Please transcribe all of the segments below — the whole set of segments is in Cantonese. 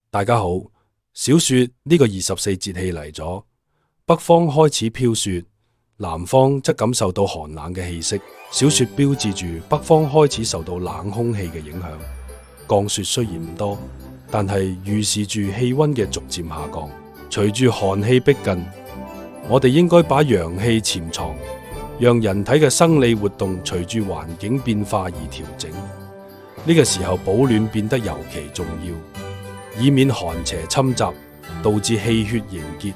大家好，小雪呢個24節氣嚟咗，北方開始飄雪，南方則感受到寒冷嘅氣息。小雪標誌住北方開始受到冷空氣嘅影響，降雪雖然唔多，但係預示住氣溫嘅逐漸下降。隨住寒氣逼近，我哋應該把陽氣潛藏，讓人體嘅生理活動隨住環境變化而調整。呢個時候保暖變得尤其重要，以免寒邪侵襲，導致氣血凝結，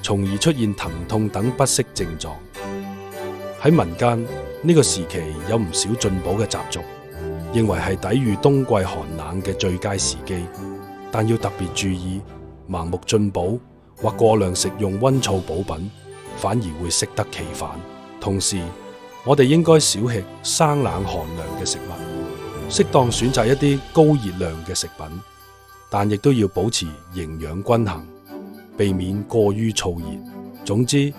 從而出現疼痛等不適症狀。喺民間呢個時期有唔少進補嘅習俗，認為係抵禦冬季寒冷嘅最佳時機，但要特別注意，盲目進補或過量食用溫燥補品，反而會適得其反。同時，我哋應該少吃生冷寒涼嘅食物，適當選擇一啲高熱量嘅食品，但亦都要保持營養均衡，避免過於燥熱。總之，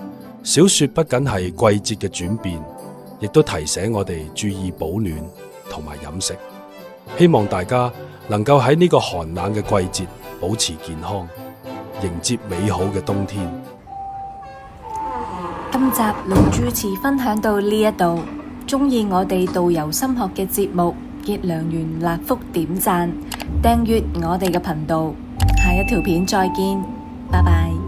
小雪不僅係季節嘅轉變，亦都提醒我哋注意保暖同埋飲食。希望大家能夠喺呢個寒冷嘅季節保持健康，迎接美好嘅冬天。今集盧主持分享到呢一度，鍾意我哋導遊心學嘅節目，結良緣立福點讚訂閱我哋嘅頻道，下一條片再見，拜拜。